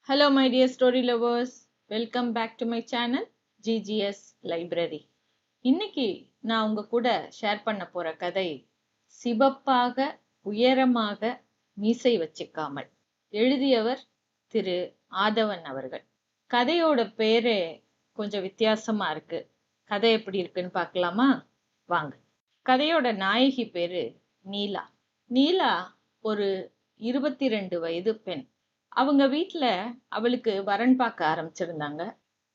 Hello, my dear story lovers. Welcome back to my channel, GGS Library. இன்னைக்கு நான் உங்க கூட ஷேர் பண்ண போற கதை சிவப்பாக உயரமாக மீசை வச்சுக்காமல். எழுதியவர் திரு ஆதவன் அவர்கள். கதையோட பேரே கொஞ்சம் வித்தியாசமா இருக்கு. கதை எப்படி இருக்குன்னு பார்க்கலாமா? வாங்க. கதையோட நாயகி பேரு நீலா. நீலா ஒரு 22 வயது பெண். அவங்க வீட்ல அவளுக்கு வரன் பார்க்க ஆரம்பிச்சிருந்தாங்க.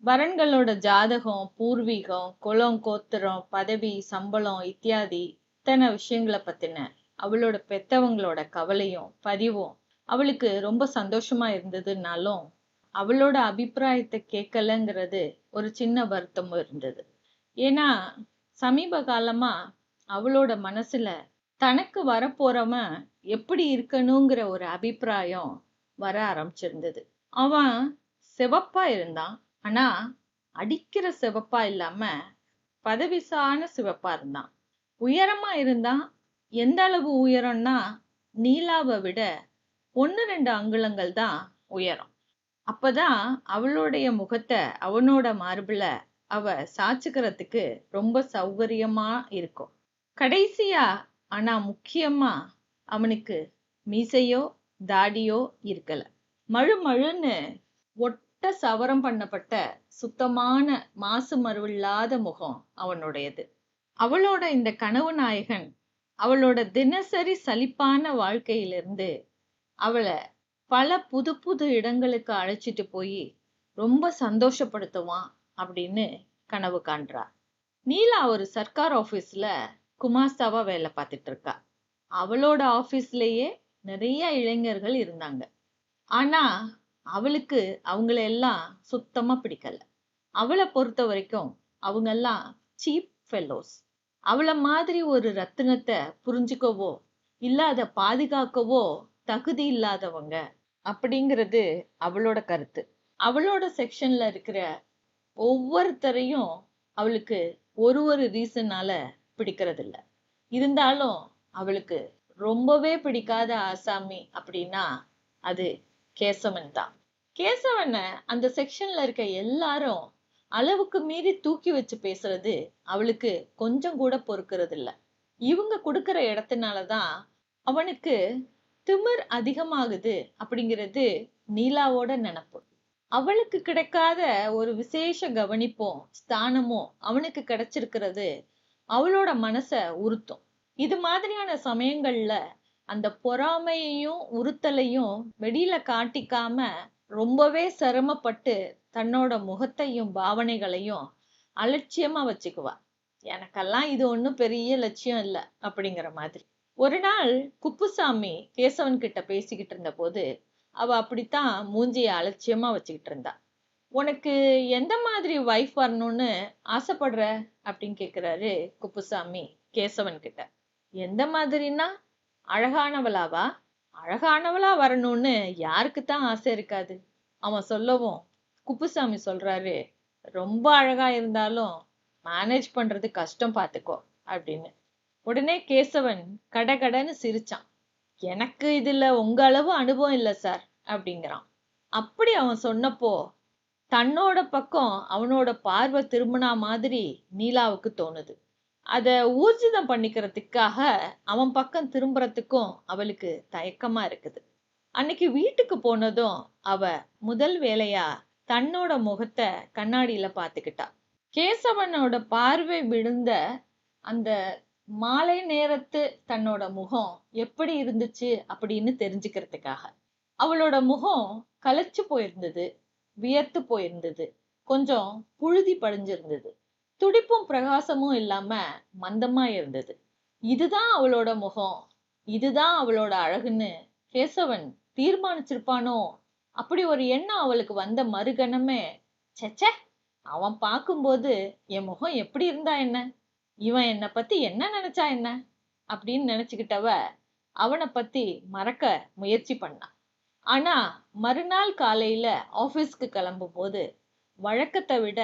வரன்களோட ஜாதகம், பூர்வீகம், குலம், கோத்திரம், பதவி, சம்பளம் இத்தியாதி இத்தனை விஷயங்களை பத்தின அவளோட பெத்தவங்களோட கவலையும் பதிவும் அவளுக்கு ரொம்ப சந்தோஷமா இருந்ததுனாலும் அவளோட அபிப்பிராயத்தை கேட்கலங்கிறது ஒரு சின்ன வருத்தமும் இருந்தது. ஏன்னா சமீப காலமா அவளோட மனசுல தனக்கு வரப்போறவன் எப்படி இருக்கணுங்கிற ஒரு அபிப்பிராயம் வர ஆரம்பிச்சிருந்தது. அவன் சிவப்பா இருந்தான். ஆனா அடிக்கிற சிவப்பா இல்லாம பதவிசான சிவப்பா இருந்தான். உயரமா இருந்தான். எந்த அளவு உயரம்னா நீலாவை விட 1-2 அங்குலங்கள் தான் உயரம். அப்பதான் அவளுடைய முகத்தை அவனோட மார்புல அவ சாச்சுக்கிறதுக்கு ரொம்ப சௌகரியமா இருக்கும். கடைசியா ஆனா முக்கியமா அவனுக்கு மீசையோ தாடியோ இருக்கல. மழுன்னு ஒட்ட சவரம் பண்ணப்பட்ட சுத்தமான மாசு மறுவில்லாத முகம் அவனுடையது. அவளோட இந்த கனவு நாயகன் அவளோட தினசரி சலிப்பான வாழ்க்கையிலிருந்து அவளை பல புது புது இடங்களுக்கு அழைச்சிட்டு போய் ரொம்ப சந்தோஷப்படுத்துவான் அப்படின்னு கனவு காண்றா. நீலா ஒரு சர்க்கார் ஆபீஸ்ல குமாஸ்தாவா வேலை பார்த்துட்டு இருக்கா. அவளோட ஆபீஸ்லயே நிறைய இளைஞர்கள் இருந்தாங்க. ஆனா அவளுக்கு அவங்களெல்லாம் சுத்தமா பிடிக்கல. அவளை பொறுத்த வரைக்கும் அவங்க எல்லாம் சீப் ஃபெல்லோஸ். அவளை மாதிரி ஒரு ரத்தினத்தை புரிஞ்சுக்கவோ இல்ல அதை பாதுகாக்கவோ தகுதி இல்லாதவங்க அப்படிங்கிறது அவளோட கருத்து. அவளோட செக்ஷன்ல இருக்கிற ஒவ்வொருத்தரையும் அவளுக்கு ஒரு ரீசனால பிடிக்கிறது இல்ல. இருந்தாலும் அவளுக்கு ரொம்பவே பிடிக்காத ஆசாமி அப்படின்னா அது கேசவன் தான். கேசவனை அந்த செக்ஷன்ல இருக்க எல்லாரும் அளவுக்கு மீறி தூக்கி வச்சு பேசுறது அவளுக்கு கொஞ்சம் கூட பொறுக்கிறது இல்ல. இவங்க கொடுக்கிற இடத்தினாலதான் அவனுக்கு திமிர் அதிகமாகுது அப்படிங்கிறது நீலாவோட நினைப்பு. அவளுக்கு கிடைக்காத ஒரு விசேஷ கவனிப்பும் ஸ்தானமும் அவனுக்கு கிடைச்சிருக்கிறது அவளோட மனச உறுத்தும். இது மாதிரியான சமயங்கள்ல அந்த பொறாமையையும் உறுத்தலையும் வெளியில காட்டிக்காம ரொம்பவே சிரமப்பட்டு தன்னோட முகத்தையும் பாவனைகளையும் அலட்சியமா வச்சுக்குவா. எனக்கெல்லாம் இது ஒண்ணும் பெரிய லட்சியம் இல்ல அப்படிங்கிற மாதிரி. ஒரு நாள் குப்புசாமி கேசவன் கிட்ட பேசிக்கிட்டு இருந்த போது அவ அப்படித்தான் மூஞ்சிய அலட்சியமா வச்சுக்கிட்டு இருந்தா. உனக்கு எந்த மாதிரி வைஃப் வரணும்னு ஆசைப்படுற அப்படின்னு கேக்குறாரு குப்புசாமி கேசவன் கிட்ட. எந்த மாதிரின்னா அழகானவளாவா? அழகானவளா வரணும்னு யாருக்குத்தான் ஆசை இருக்காது? அவன் சொல்லவும் குப்புசாமி சொல்றாரு, ரொம்ப அழகா இருந்தாலும் மேனேஜ் பண்றது கஷ்டம் பாத்துக்கோ அப்படின்னு. உடனே கேசவன் கடகடன்னு சிரிச்சான். எனக்கு இதுல உங்க அளவு அனுபவம் இல்ல சார் அப்படிங்கிறான். அப்படி அவன் சொன்னப்போ தன்னோட பக்கம் அவனோட பார்வை திரும்பினா மாதிரி நீலாவுக்கு தோணுது. அத ஊர்ஜிதம் பண்ணிக்கிறதுக்காக அவன் பக்கம் திரும்புறதுக்கும் அவளுக்கு தயக்கமா இருக்குது. அன்னைக்கு வீட்டுக்கு போனதும் அவ முதல் வேலையா தன்னோட முகத்தை கண்ணாடியில பாத்துக்கிட்டா. கேசவனோட பார்வை விழுந்த அந்த மாலை நேரத்து தன்னோட முகம் எப்படி இருந்துச்சு அப்படின்னு தெரிஞ்சுக்கிறதுக்காக. அவளோட முகம் களைச்சு போயிருந்தது, வியர்த்து போயிருந்தது, கொஞ்சம் புழுதி படிஞ்சிருந்தது, துடிப்பும் பிரகாசமும் இல்லாம மந்தமா இருந்தது. இதுதான் அவளோட முகம், இதுதான் அவளோட அழகுன்னு கேசவன் தீர்மானிச்சிருப்பானோ? அப்படி ஒரு எண்ணம் அவளுக்கு வந்த மறுகணமே, செச்ச அவன் பார்க்கும்போது என் முகம் எப்படி இருந்தா என்ன, இவன் என்னை பத்தி என்ன நினைச்சா என்ன அப்படின்னு நினைச்சுக்கிட்டவ அவனை பத்தி மறக்க முயற்சி பண்ணான். ஆனா மறுநாள் காலையில ஆபீஸ்க்கு கிளம்பும் போது வழக்கத்தை விட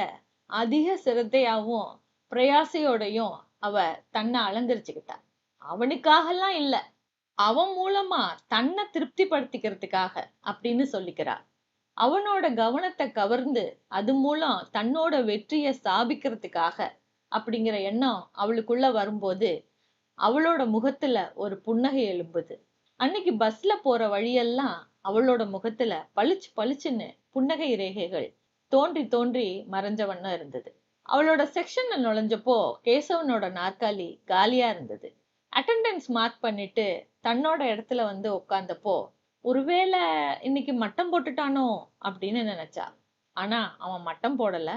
அதிக சிரத்தையாவும் பிரயாசையோடையும் அவ தன்னை அலங்கரிச்சுக்கிட்டா. அவனுக்காகலாம் இல்ல, அவன் மூலமா தன்னை திருப்தி படுத்திக்கிறதுக்காக அப்படின்னு சொல்லிக்கிறா. அவனோட கவனத்தை கவர்ந்து அது மூலம் தன்னோட வெற்றியை ஸ்தாபிக்கிறதுக்காக அப்படிங்கிற எண்ணம் அவளுக்குள்ள வரும்போது அவளோட முகத்துல ஒரு புன்னகை எழும்புது. அன்னைக்கு பஸ்ல போற வழியெல்லாம் அவளோட முகத்துல பளிச்சு பளிச்சுன்னு புன்னகை ரேகைகள் தோன்றி தோன்றி மறைஞ்ச வண்ணம் இருந்தது. அவளோட செக்ஷன்ல நுழைஞ்சப்போ கேசவனோட நாற்காலி காலியா இருந்தது. அட்டெண்டன்ஸ் மார்க் பண்ணிட்டு தன்னோட இடத்துல வந்து உட்கார்ந்தப்போ ஒருவேளை இன்னைக்கு மட்டம் போட்டுட்டானோ அப்படின்னு நினைச்சா. ஆனா அவன் மட்டம் போடல.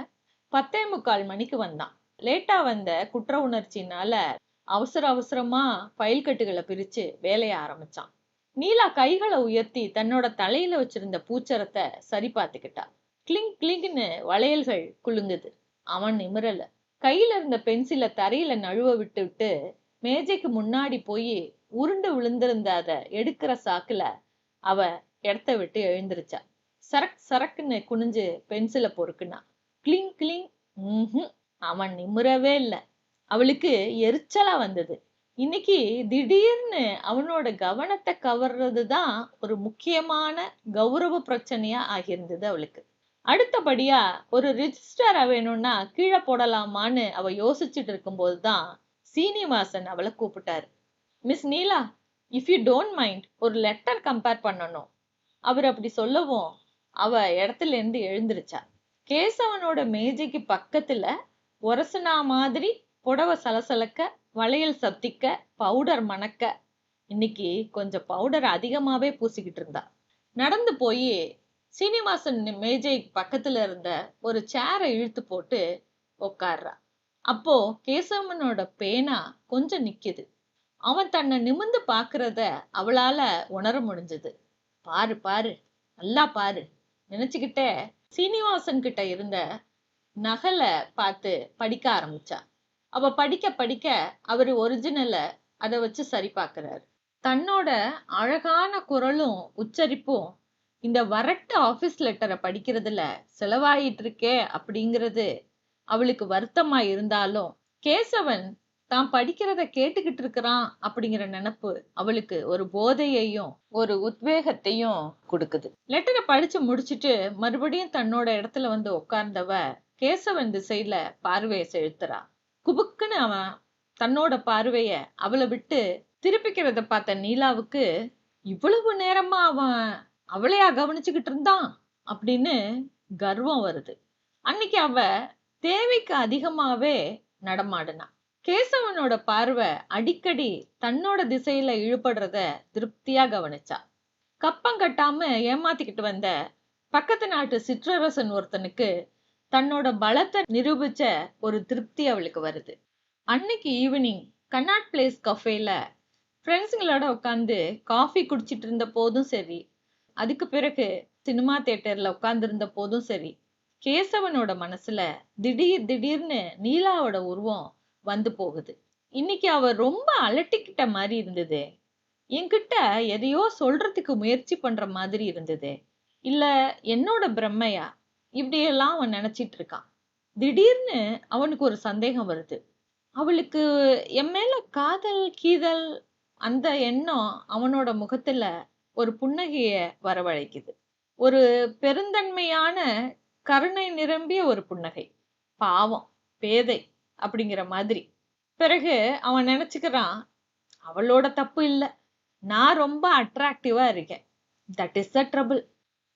10:45 மணிக்கு வந்தான். லேட்டா வந்த குற்ற உணர்ச்சினால அவசர அவசரமா ஃபைல் கட்டுகளை பிரிச்சு வேலைய ஆரம்பிச்சான். நீலா கைகளை உயர்த்தி தன்னோட தலையில வச்சிருந்த பூச்சரத்தை சரி பார்த்துக்கிட்டா. கிளிங் கிளிங்னு வளையல்கள் குலுங்குது. அவன் நிமிரல. கையில இருந்த பென்சில தரையில நழுவ விட்டு மேஜைக்கு முன்னாடி போய் உருண்டு விழுந்திருந்த அத எடுக்கிற சாக்குல அவ இடத்த விட்டு எழுந்திருச்சா. சரக் சரக்குன்னு குனிஞ்சு பென்சில பொறுக்குனா. கிளிங் கிளிங். அவன் நிமிரவே இல்ல. அவளுக்கு எரிச்சலா வந்தது. இன்னைக்கு திடீர்னு அவனோட கவனத்தை கவர்றதுதான் ஒரு முக்கியமான கௌரவ பிரச்சனையா ஆகியிருந்தது அவளுக்கு. அடுத்தபடியா ஒரு ரிஜிஸ்டரா வேணும்னா கீழே போடலாமான்னு அவ யோசிச்சுட்டு இருக்கும் போதுதான் சீனிவாசன் அவளை கூப்பிட்டாரு. Miss Neela, if you don't mind ஒரு லெட்டர் கம்பேர் பண்ணணும். அவர் அப்படி சொல்லவும் அவ இடத்துல இருந்து எழுந்திருச்சா. கேசவனோட மேஜைக்கு பக்கத்துல ஒரசனா மாதிரி புடவை சலசலக்க, வளையல் சப்திக்க, பவுடர் மணக்க. இன்னைக்கு கொஞ்சம் பவுடர் அதிகமாவே பூசிக்கிட்டு இருந்தா. நடந்து போய் சீனிவாசன் மேஜை பக்கத்துல இருந்த ஒரு சேரை இழுத்து போட்டு உட்கார்றா. அப்போ கேசவனோட பேனா கொஞ்சம் நிக்குது. அவன் தன்னை நிமிர்ந்து பாக்குறத அவளால உணர முடிஞ்சது. பாரு பாரு, நல்லா பாரு நினைச்சுக்கிட்டே சீனிவாசன் கிட்ட இருந்த நகலை பார்த்து படிக்க ஆரம்பிச்சா. அவ படிக்க படிக்க அவரு ஒரிஜினல அதை வச்சு சரி பார்க்கிறாரு. தன்னோட அழகான குரலும் உச்சரிப்பும் இந்த வரட்டு ஆபீஸ் லெட்டரை படிக்கிறதுல செலவாயிட்டு இருக்கே அப்படிங்கிறது அவளுக்கு வருத்தமா இருந்தாலும் கேசவன் தான் படிக்கிறத கேட்டுக்கிட்டு இருக்கிறான் அப்படிங்கிற நினைப்பு அவளுக்கு ஒரு போதையையும் ஒரு உத்வேகத்தையும் கொடுக்குது. லெட்டரை படிச்சு முடிச்சுட்டு மறுபடியும் தன்னோட இடத்துல வந்து உட்கார்ந்தவ கேசவன் திசையில பார்வையை செலுத்துறா. குபுக்குன்னு அவன் தன்னோட பார்வைய அவளை விட்டு திருப்பிக்கிறத பார்த்த நீலாவுக்கு இவ்வளவு நேரமா அவன் அவளையா கவனிச்சுக்கிட்டு இருந்தான் அப்படின்னு கர்வம் வருது. அன்னைக்கு அவ தேவைக்கு அதிகமாவே நடமாடுனா. கேசவனோட பார்வை அடிக்கடி தன்னோட திசையில இழுபடுறத திருப்தியா கவனிச்சா. கப்பம் கட்டாம ஏமாத்திக்கிட்டு வந்த பக்கத்து நாட்டு சிற்றரசன் ஒருத்தனுக்கு தன்னோட பலத்தை நிரூபிச்ச ஒரு திருப்தி அவளுக்கு வருது. அன்னைக்கு ஈவினிங் கன்னாட் பிளேஸ் கஃபேல ஃப்ரெண்ட்ஸுங்களோட உட்காந்து காஃபி குடிச்சிட்டு இருந்த போதும் சரி, அதுக்கு பிறகு சினிமா தியேட்டர்ல உட்கார்ந்து இருந்த போதும் சரி, கேசவனோட மனசுல திடீர்னு நீலாவோட உருவம் வந்து போகுது. இன்னைக்கு அவ ரொம்ப அலட்டிக்கிட்ட மாதிரி இருந்தது. என்கிட்ட எதையோ சொல்றதுக்கு முயற்சி பண்ற மாதிரி இருந்தது. இல்ல என்னோட பிரம்மையா இப்படியெல்லாம் அவன் நினைச்சிட்டு இருக்கான். திடீர்னு அவனுக்கு ஒரு சந்தேகம் வருது. அவளுக்கு என் மேல காதல் கீதல் அந்த எண்ணம் அவனோட முகத்துல ஒரு புன்னகைய வரவழைக்குது. ஒரு பெருந்தன்மையான கருணை நிரம்பிய ஒரு புன்னகை. பாவம் பேதை அப்படிங்கிற மாதிரி. பிறகு அவன் நினைச்சுக்கிறான், அவளோட தப்பு இல்ல, நான் ரொம்ப அட்ராக்டிவா இருக்கேன், தட் இஸ் த ட்ரபிள்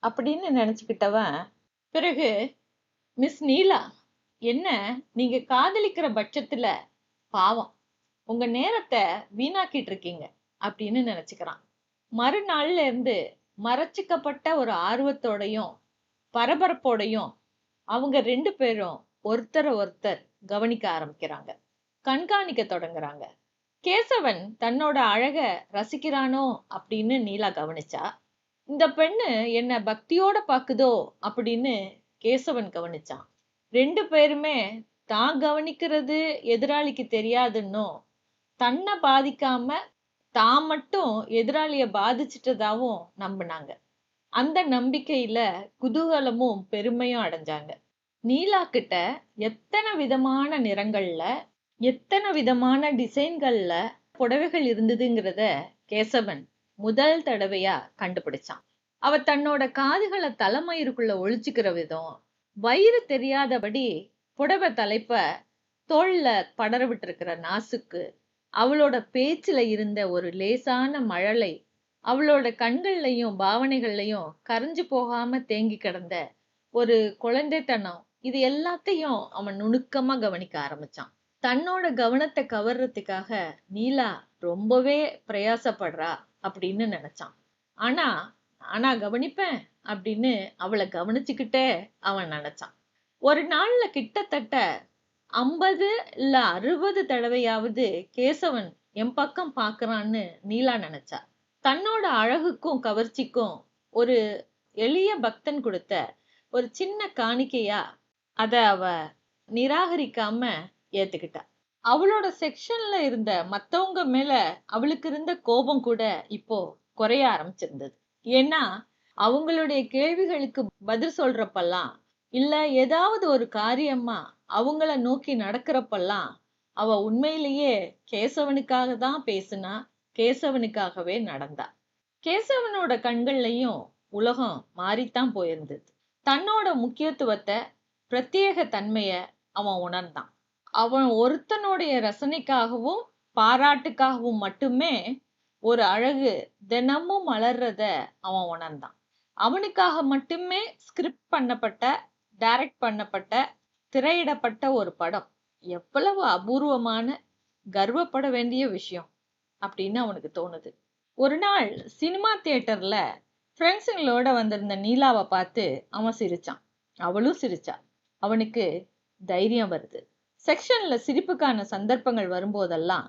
அப்படின்னு நினைச்சுக்கிட்டவன் பிறகு மிஸ் நீலா, என்ன நீங்க காதலிக்கிற பட்சத்துல பாவம் உங்க நேரத்தை வீணாக்கிட்டு இருக்கீங்க அப்படின்னு நினைச்சுக்கிறான். மறுநாள்ல இருந்து மறைச்சிக்கப்பட்ட ஒரு ஆர்வத்தோடையும் பரபரப்போடையும் அவங்க 2 பேரும் ஒருத்தர் கவனிக்க ஆரம்பிக்கிறாங்க, கண்காணிக்க தொடங்குறாங்க. கேசவன் தன்னோட அழக ரசிக்கிறானோ அப்படின்னு நீலா கவனிச்சா. இந்த பெண்ணு என்ன பக்தியோட பாக்குதோ அப்படின்னு கேசவன் கவனிச்சான். 2 பேருமே தான் கவனிக்கிறது எதிராளிக்கு தெரியாதுன்னோ, தன்னை பாதிக்காம தான் மட்டும் எதிராளிய பாதிச்சிட்டதாவும் நம்பினாங்க. அந்த நம்பிக்கையில குதூகலமும் பெருமையும் அடைஞ்சாங்க. நீலா கிட்ட எத்தனை விதமான நிறங்கள்ல எத்தனை விதமான டிசைன்கள்ல புடவைகள் இருந்ததுங்கிறத கேசவன் முதல் தடவையா கண்டுபிடிச்சான். அவ தன்னோட காதுகளை தலைமயிருக்குள்ள ஒழிச்சுக்கிற விதம், வயிறு தெரியாதபடி புடவை தலைப்ப தோள்ல படர விட்டிருக்கிற நாசுக்கு, அவளோட பேச்சுல இருந்த ஒரு லேசான மழலை, அவளோட கண்கள்லயும் பாவனைகள்லயும் கரைஞ்சு போகாம தேங்கி கிடந்த ஒரு குழந்தைத்தனம், இது எல்லாத்தையும் அவன் நுணுக்கமா கவனிக்க ஆரம்பிச்சான். தன்னோட கவனத்தை கவர்றதுக்காக நீலா ரொம்பவே பிரயாசப்படுறா அப்படின்னு நினைச்சான். ஆனா நானா கவனிப்பேன் அப்படின்னு அவளை கவனிச்சுக்கிட்டே அவன் நினைச்சான். ஒரு நாள்ல கிட்டத்தட்ட 50 இல்ல 60 தடவையாவது கேசவன் என் பக்கம் பாக்குறான்னு நீலா நினைச்சா. தன்னோட அழகுக்கும் கவர்ச்சிக்கும் ஒரு எளிய பக்தன் கொடுத்த ஒரு சின்ன காணிக்கையா அத அவ நிராகரிக்காம ஏத்துக்கிட்டா. அவளோட செக்ஷன்ல இருந்த மத்தவங்க மேல அவளுக்கு இருந்த கோபம் கூட இப்போ குறைய ஆரம்பிச்சிருந்தது. ஏன்னா அவங்களுடைய கேள்விகளுக்கு பதில் சொல்றப்பெல்லாம், இல்ல ஏதாவது ஒரு காரியமா அவங்கள நோக்கி நடக்கிறப்பெல்லாம் அவ உண்மையிலேயே கேசவனுக்காக தான் பேசினா, கேசவனுக்காகவே நடந்தா. கேசவனோட கண்கள்லயும் உலகம் மாறித்தான் போயிருந்தது. தன்னோட முக்கியத்துவத்தை, பிரத்யேக தன்மைய அவன் உணர்ந்தான். அவன் ஒருத்தனுடைய ரசனைக்காகவும் பாராட்டுக்காகவும் மட்டுமே ஒரு அழகு தினமும் மலர்றத அவன் உணர்ந்தான். அவனுக்காக மட்டுமே ஸ்கிரிப்ட் பண்ணப்பட்ட, டைரக்ட் பண்ணப்பட்ட, திரையிடப்பட்ட ஒரு படம் எவ்வளவு அபூர்வமான, கர்வப்பட வேண்டிய விஷயம் அப்படின்னு அவனுக்கு தோணுது. ஒரு நாள் சினிமா தியேட்டர்ல ஃப்ரெண்ட்ஸுங்களோட வந்திருந்த நீலாவை பார்த்து அவன் சிரிச்சான். அவளும் சிரிச்சா. அவனுக்கு தைரியம் வருது. செக்ஷன்ல சிரிப்புக்கான சந்தர்ப்பங்கள் வரும்போதெல்லாம்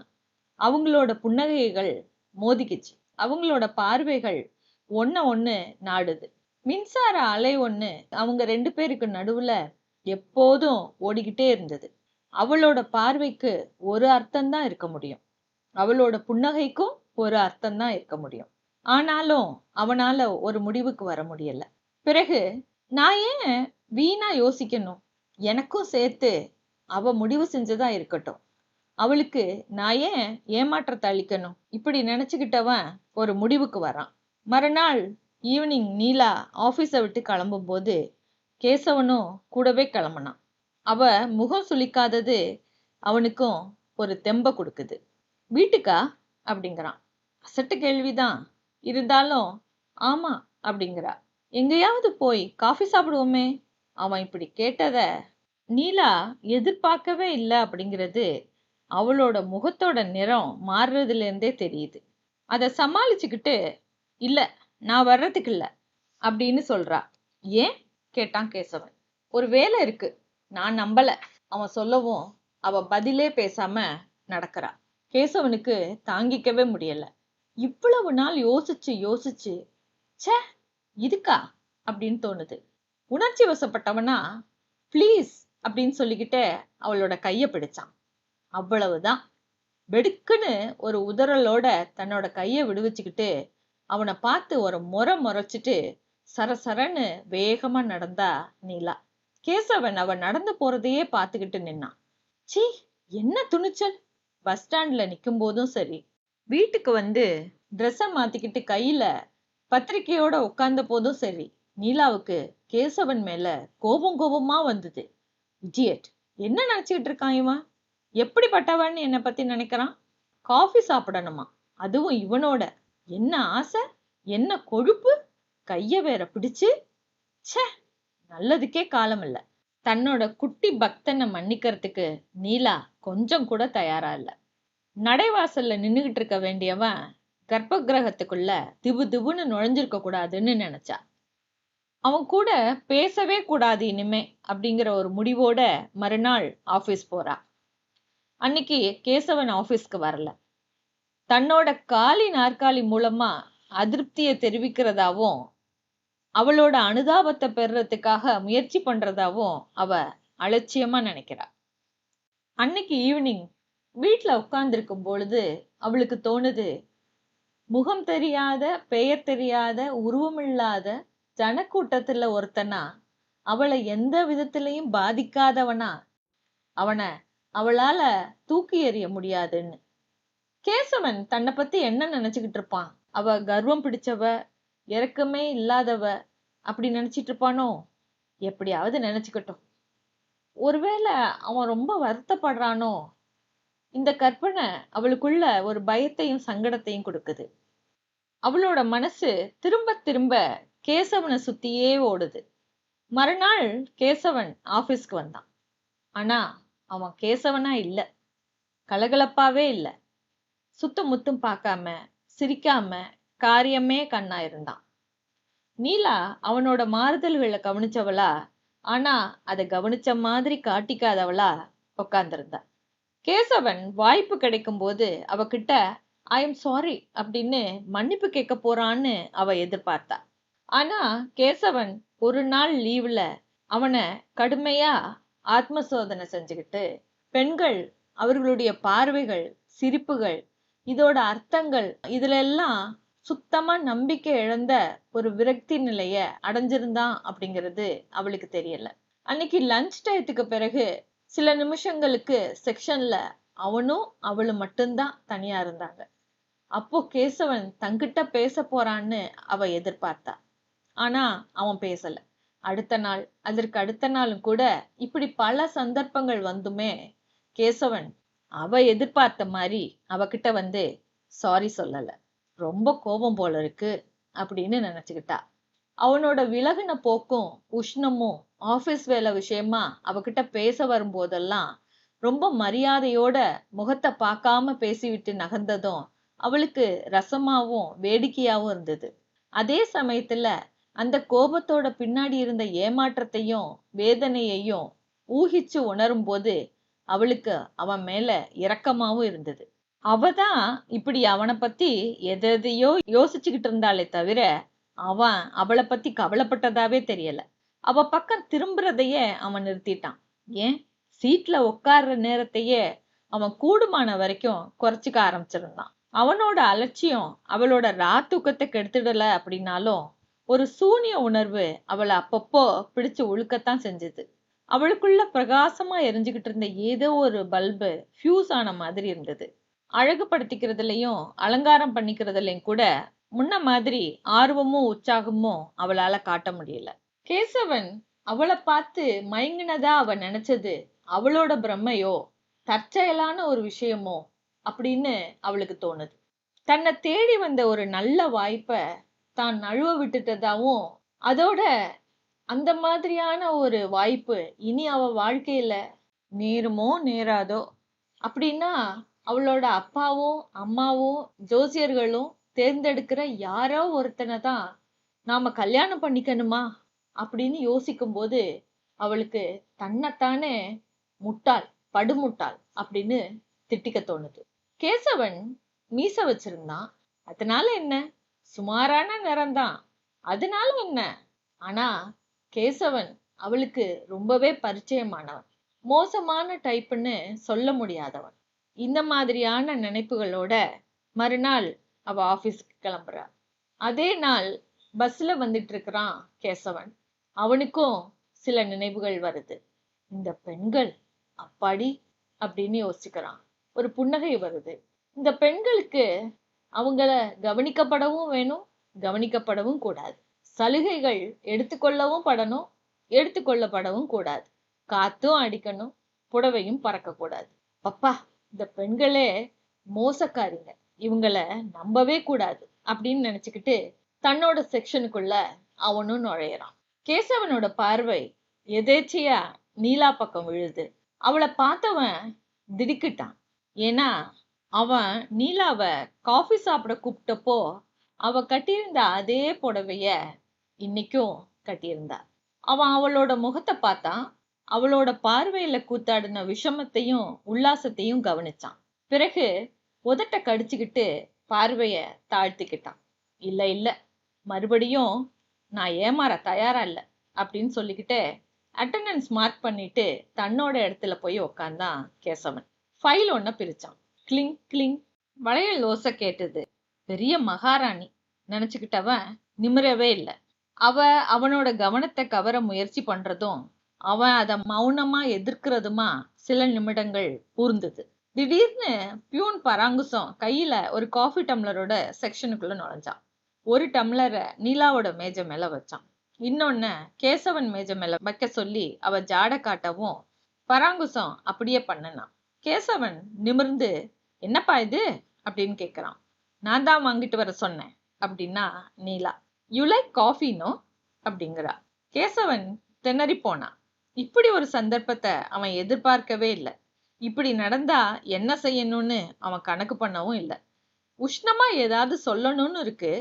அவங்களோட புன்னகைகள் மோதிக்கிச்சு. அவங்களோட பார்வைகள் ஒண்ணு நாடுது. மின்சார அலை ஒண்ணு அவங்க 2 பேருக்கு நடுவுல எப்போதும் ஓடிக்கிட்டே இருந்தது. அவளோட பார்வைக்கு ஒரு அர்த்தம்தான் இருக்க முடியும். அவளோட புன்னகைக்கும் ஒரு அர்த்தம்தான் இருக்க முடியும். ஆனாலும் அவனால ஒரு முடிவுக்கு வர முடியல. பிறகு நான் ஏன் வீணா யோசிக்கணும்? எனக்கும் சேர்த்து அவ முடிவு செஞ்சதா இருக்கட்டும். அவளுக்கு நான் ஏன் ஏமாற்றத்தை அளிக்கணும்? இப்படி நினைச்சுக்கிட்டவன் ஒரு முடிவுக்கு வரான். மறுநாள் ஈவினிங் நீலா ஆபீஸை விட்டு கிளம்பும் போது கேசவனும் கூடவே கிளம்புனான். அவ முகம் சுளிக்காதது அவனுக்கும் ஒரு தெம்ப கொடுக்குது. வீட்டுக்கா அப்படிங்கிறான். அசட்டு கேள்விதான், இருந்தாலும் ஆமா அப்படிங்கிறா. எங்கேயாவது போய் காஃபி சாப்பிடுவோமே. அவன் இப்படி கேட்டத நீலா எதிர்பார்க்கவே இல்லை அப்படிங்கிறது அவளோட முகத்தோட நிறம் மாறுறதுல இருந்தே தெரியுது. அத சமாளிச்சுக்கிட்டு, இல்ல நான் வர்றதுக்கு இல்ல அப்படின்னு சொல்றா. ஏன் கேட்டான் கேசவன். ஒரு வேலை இருக்கு, நான் நம்பல. அவன் சொல்லவும் அவ பதிலே பேசாம நடக்கிறா. கேசவனுக்கு தாங்கிக்கவே முடியல. இவ்வளவு நாள் யோசிச்சு யோசிச்சு ச்சே இதுக்கா அப்படின்னு தோணுது. உணர்ச்சி வசப்பட்டவனா ப்ளீஸ் அப்படின்னு சொல்லிக்கிட்டே அவளோட கைய பிடிச்சான். அவ்வளவுதான். வெடுக்குன்னு ஒரு உதறலோட தன்னோட கைய விடுவிச்சுக்கிட்டு அவனை பார்த்து ஒரு முறைச்சிட்டு சரசரன்னு வேகமா நடந்தா நீலா. கேசவன் அவன் நடந்து போறதையே பார்த்துக்கிட்டு நின்னான். சீ, என்ன துணிச்சல்! பஸ் ஸ்டாண்ட்ல நிக்கும் போதும் சரி, வீட்டுக்கு வந்து ட்ரெஸ்ஸ மாத்திக்கிட்டு கையில பத்திரிக்கையோட உட்கார்ந்த போதும் சரி, நீலாவுக்கு கேசவன் மேல கோபமா வந்தது. இடியட், என்ன நினைச்சுக்கிட்டு இருக்கான் இவன்? எப்படிப்பட்டவன்னு என்னை பத்தி நினைக்கிறான்? காஃபி சாப்பிடணுமா, அதுவும் இவனோட? என்ன ஆசை, என்ன கொழுப்பு! கைய வேற பிடிச்சு, ச்சே, நல்லதுக்கே காலம் இல்ல. தன்னோட குட்டி பக்தனை மன்னிக்கிறதுக்கு நீலா கொஞ்சம் கூட தயாரா இல்ல. நடைவாசல்ல நின்னுகிட்டு இருக்க வேண்டியவன் கர்ப்ப கிரகத்துக்குள்ள திபுன்னு நுழைஞ்சிருக்க கூடாதுன்னு நினைச்சா. அவன் கூட பேசவே கூடாது இனிமே அப்படிங்கிற ஒரு முடிவோட மறுநாள் ஆபீஸ் போறா. அன்னைக்கு கேசவன் ஆபீஸ்க்கு வரல. தன்னோட காலி நாற்காலி மூலமா அதிருப்தியை தெரிவிக்கிறதாவும், அவளோட அனுதாபத்தை பெறுறதுக்காக முயற்சி பண்றதாவும் அவ அலட்சியமா நினைக்கிறா. அன்னைக்கு ஈவினிங் வீட்டுல உட்கார்ந்திருக்கும் பொழுது அவளுக்கு தோணுது, முகம் தெரியாத, பெயர் தெரியாத, உருவமில்லாத ஜனக்கூட்டத்துல ஒருத்தனா, அவளை எந்த விதத்திலையும் பாதிக்காதவனா அவளால தூக்கி எறிய முடியாதுன்னு. கேசவன் தன்னை பத்தி என்ன நினைச்சுக்கிட்டு இருப்பான்? அவ கர்வம் பிடிச்சவ, இறக்கமே இல்லாதவ அப்படி நினைச்சிட்டு இருப்பானோ? எப்படியாவது நினைச்சுக்கட்டும். ஒருவேளை அவன் ரொம்ப வருத்தப்படுறானோ? இந்த கற்பனை அவளுக்குள்ள ஒரு பயத்தையும் சங்கடத்தையும் கொடுக்குது. அவளோட மனசு திரும்ப திரும்ப கேசவனை சுத்தியே ஓடுது. மறுநாள் கேசவன் ஆபீஸ்க்கு வந்தான். ஆனா அவன் கேசவனா இல்ல, கலகலப்பாவே இல்ல. சுத்தம் முத்தும் பார்க்காம, சிரிக்காம, காரியமே கண்ணா இருந்தான். நீலா அவனோட மாறுதல்களை கவனிச்சவளா, ஆனா அதை கவனிச்ச மாதிரி காட்டிக்காதவளா உட்கார்ந்திருந்தா. கேசவன் வாய்ப்பு கிடைக்கும் போது அவகிட்ட ஐ எம் சாரி அப்படின்னு மன்னிப்பு கேட்க போறான்னு அவ எதிர்பார்த்தா. ஆனா கேசவன் ஒரு நாள் லீவ்ல அவனை கடுமையா ஆத்ம சோதனை செஞ்சுக்கிட்டு, பெண்கள், அவர்களுடைய பார்வைகள், சிரிப்புகள், இதோட அர்த்தங்கள், இதுல எல்லாம் சுத்தமா நம்பிக்கை இழந்த ஒரு விரக்தி நிலைய அடைஞ்சிருந்தான் அப்படிங்கிறது அவளுக்கு தெரியல. அன்னைக்கு லஞ்ச் டயத்துக்கு பிறகு சில நிமிஷங்களுக்கு செக்ஷன்ல அவனும் அவளும் மட்டும்தான் தனியா இருந்தாங்க. அப்போ கேசவன் தங்கிட்ட பேச போறான்னு அவ எதிர்பார்த்தா. ஆனா அவன் பேசல. அடுத்த நாள், அதற்கு அடுத்த நாளும் கூட இப்படி பல சந்தர்ப்பங்கள் வந்துமே கேசவன் அவ எதிர்பார்த்த மாதிரி அவகிட்ட வந்து சாரி சொல்லல. ரொம்ப கோபம் போல இருக்கு அப்படின்னு நினைச்சுக்கிட்டா. அவனோட விலகின போக்கும் உஷ்ணமும் ஆபீஸ் வேலை விஷயமா அவகிட்ட பேச வரும்போதெல்லாம் ரொம்ப மரியாதையோட முகத்தை பார்க்காம பேசிவிட்டு நகர்ந்ததும் அவளுக்கு ரசமாவும் வேடிக்கையாவும் இருந்தது. அதே சமயத்துல அந்த கோபத்தோட பின்னாடி இருந்த ஏமாற்றத்தையும் வேதனையையும் ஊகிச்சு உணரும் போது அவளுக்கு அவன் மேல இரக்கமாவும் இருந்தது. அவதான் இப்படி அவனை பத்தி எதையோ யோசிச்சுக்கிட்டு இருந்தாளே தவிர அவன் அவளை பத்தி கவலைப்பட்டதாவே தெரியல. அவ பக்கம் திரும்புறதையே அவன் நிறுத்திட்டான். ஏன், சீட்ல உட்கார்ற நேரத்தையே அவன் கூடுமான வரைக்கும் குறைச்சிக்க ஆரம்பிச்சிருந்தான். அவனோட அலட்சியம் அவளோட தூக்கத்தை கெடுத்துடல அப்படின்னாலும் ஒரு சூனிய உணர்வு அவளை அப்பப்போ பிடிச்சு உழுக்கத்தான் செஞ்சது. அவளுக்குள்ள பிரகாசமா எரிஞ்சுக்கிட்டு இருந்த ஏதோ ஒரு பல்பு ஃபியூஸ் ஆன மாதிரி இருந்தது. அழகுபடுத்திக்கிறதுலயும் அலங்காரம் பண்ணிக்கிறதுலயும் கூட முன்ன மாதிரி ஆர்வமும் உற்சாகமும் அவளால காட்ட முடியல. கேசவன் அவளை பார்த்து மயங்கினதா அவ நினைச்சது அவளோட பிரம்மையோ தற்செயலான ஒரு விஷயமோ அப்படின்னு அவளுக்கு தோணுது. தன்னை தேடி வந்த ஒரு நல்ல வாய்ப்பை தான் நழுவ விட்டுட்டதாவும், அதோட அந்த மாதிரியான ஒரு வாய்ப்பு இனி அவ வாழ்க்கையில நேருமோ நேராதோ அப்படின்னா அவளோட அப்பாவும் அம்மாவும் ஜோசியர்களும் தேர்ந்தெடுக்கிற யாரோ ஒருத்தனை தான் நாம கல்யாணம் பண்ணிக்கணுமா அப்படின்னு யோசிக்கும் போது அவளுக்கு தன்னைத்தானே முட்டாள், படுமுட்டாள் அப்படின்னு திட்டிக்க தோணுது. கேசவன் மீச வச்சிருந்தான். அதனால என்ன, சுமாரான நிறம்தான், அதனால என்ன. ஆனா கேசவன் அவளுக்கு ரொம்பவே பரிச்சயமானவன், மோசமான டைப்புன்னு சொல்ல முடியாதவன். இந்த மாதிரியான நினைப்புகளோட மறுநாள் அவ ஆபீஸ்க்கு கிளம்புறா. அதே நாள் பஸ்ல வந்துட்டு இருக்கிறான் கேசவன். அவனுக்கும் சில நினைவுகள் வருது. இந்த பெண்கள், அப்பாடி அப்படின்னு யோசிக்கிறான். ஒரு புன்னகை வருது. இந்த பெண்களுக்கு அவங்கள கவனிக்கப்படவும் வேணும், கவனிக்கப்படவும் கூடாது. சலுகைகள் எடுத்துக்கொள்ளவும் படணும், எடுத்துக்கொள்ளப்படவும் கூடாது. காத்தும் அடிக்கணும், புடவையும் பறக்க கூடாது. அப்பா, இந்த பெண்களே மோசக்காரிங்க, இவங்கள நம்பவே கூடாது அப்படின்னு நினைச்சுக்கிட்டு தன்னோட செக்ஷனுக்குள்ள அவனும் நுழையிறான். கேசவனோட பார்வை எதேச்சியா நீலா பக்கம் விழுது. அவளை பார்த்தவன் திடுக்கிட்டான். ஏன்னா அவன் நீலாவ காஃபி சாப்பிட கூப்பிட்டப்போ அவ கட்டியிருந்த அதே புடவைய இன்னைக்கும் கட்டியிருந்தா. அவன் அவளோட முகத்தை பார்த்தான். அவளோட பார்வையில கூத்தாடின விஷமத்தையும் உல்லாசத்தையும் கவனிச்சான். பிறகு உதட்ட கடிச்சுக்கிட்டு பார்வைய தாழ்த்திக்கிட்டான். இல்ல இல்ல, மறுபடியும் நான் ஏமாற தயாரா இல்ல அப்படின்னு சொல்லிக்கிட்டு அட்டெண்டன்ஸ் மார்க் பண்ணிட்டு தன்னோட இடத்துல போய் உக்காந்தான் கேசவன். ஃபைல் ஒன்ன பிரிச்சான். கிளிங் கிளிங் வளையல் ஓசை கேட்டது. பெரிய மகாராணி நினைச்சுக்கிட்டவன் நிமிரவே இல்லை. அவ அவனோட கவனத்தை கவர முயற்சி பண்றதும் அவன் அதை மௌனமா எதிர்க்கிறதுமா சில நிமிடங்கள் ஊர்ந்தது. திடீர்னு பியூன் பராங்குசம் கையில ஒரு காஃபி டம்ளரோட செக்ஷனுக்குள்ள நுழைஞ்சான். ஒரு டம்ளரை நீலாவோட மேஜை மேல வச்சான். இன்னொன்னு கேசவன் மேஜை மேல வைக்க சொல்லி அவ ஜாட காட்டவும் பராங்குசம் அப்படியே பண்ணுனான். கேசவன் நிமிர்ந்து, என்னப்பா இது அப்படின்னு கேக்குறான். நான் தான் வாங்கிட்டு வர சொன்னேன் அப்படின்னா நீலா. யூ லைக் காஃபி நோ அப்படிங்கிறா. கேசவன் திணறி போனான். இப்படி ஒரு சந்தர்ப்பத்தை அவன் எதிர்பார்க்கவே இல்லை. இப்படி நடந்தா என்ன செய்யணும்னு அவன் கணக்கு பண்ணவும் இல்லை. உஷ்ணமா ஏதாவது சொல்லணும்னு இருக்கு,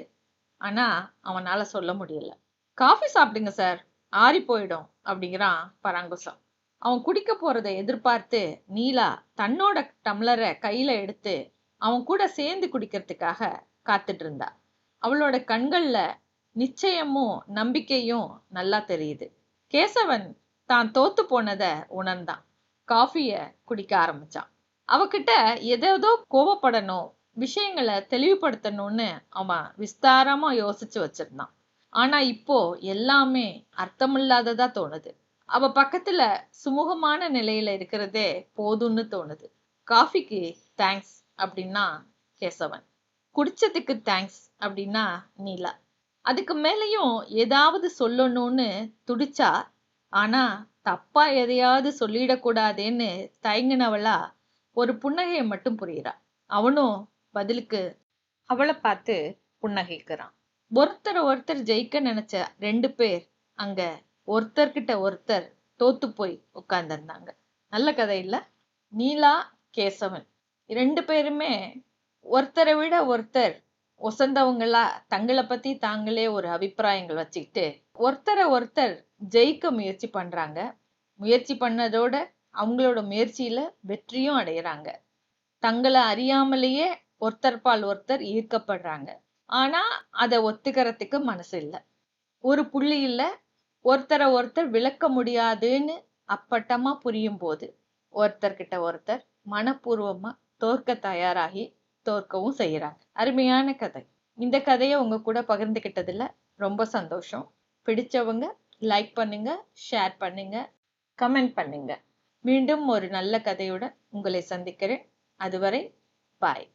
ஆனா அவனால சொல்ல முடியல. காஃபி சாப்பிடுங்க சார், ஆறி போயிடும் அப்படிங்கிறான் பராங்குசம். அவன் குடிக்க போறதை எதிர்பார்த்து நீலா தன்னோட டம்ளரை கையில எடுத்து அவன் கூட சேர்ந்து குடிக்கிறதுக்காக காத்துட்டு இருந்தா. அவளோட கண்கள்ல நிச்சயமும் நம்பிக்கையும் நல்லா தெரியுது. கேசவன் தான் தோத்து போனத உணர்ந்தான். காஃபிய குடிக்க ஆரம்பிச்சான். அவகிட்ட ஏதேதோ கோவப்படணும், விஷயங்களை தெளிவுபடுத்தணும்னு அவன் விஸ்தாரமா யோசிச்சு வச்சிருந்தான். ஆனா இப்போ எல்லாமே அர்த்தமில்லாததா தோணுது. அவ பக்கத்துல சுமூகமான நிலையில இருக்கிறதே போதும்னு தோணுது. காஃபிக்கு தேங்க்ஸ் அப்படின்னா கேசவன், குடிச்சதுக்கு தேங்க்ஸ் அப்படின்னா நீலா. அதுக்கு மேலேயும் ஏதாவது சொல்லணும்னு துடிச்சா, ஆனா தப்பா எதையாவது சொல்லிடக்கூடாதேன்னு தயங்கினவளா ஒரு புன்னகையை மட்டும் புரியுறா. அவனும் பதிலுக்கு அவளை பார்த்து புன்னகைக்கிறான். ஒருத்தர் ஜெயிக்க நினைச்ச 2 பேர் அங்க ஒருத்தர்கிட்ட ஒருத்தர் தோத்து போய் உட்கார்ந்திருந்தாங்க. நல்ல கதை இல்ல? நீலா, கேசவன் 2 பேருமே ஒருத்தரை விட ஒருத்தர் ஒசந்தவங்களா தங்களை பத்தி தாங்களே ஒரு அபிப்பிராயங்கள் வச்சுக்கிட்டு ஒருத்தரை ஒருத்தர் ஜெயிக்க முயற்சி பண்றாங்க. முயற்சி பண்ணதோட அவங்களோட முயற்சியில வெற்றியும் அடையிறாங்க. தங்களை அறியாமலேயே ஒருத்தர் பால் ஒருத்தர் ஈர்க்கப்படுறாங்க. ஆனா அதை ஒத்துக்கிறதுக்கு மனசு இல்லை. ஒரு புள்ளியில ஒருத்தரை ஒருத்தர் விளக்க முடியாதுன்னு அப்பட்டமா புரியும் போது ஒருத்தர்கிட்ட ஒருத்தர் மனப்பூர்வமா தோற்க தயாராகி தோற்கவும் செய்யறாங்க. அருமையான கதை. இந்த கதையை உங்க கூட பகிர்ந்துகிட்டதுல ரொம்ப சந்தோஷம். பிடிச்சவங்க லைக் பண்ணுங்க, ஷேர் பண்ணுங்க, கமெண்ட் பண்ணுங்க. மீண்டும் ஒரு நல்ல கதையுடன் உங்களை சந்திக்கிறேன். அதுவரை பாய்.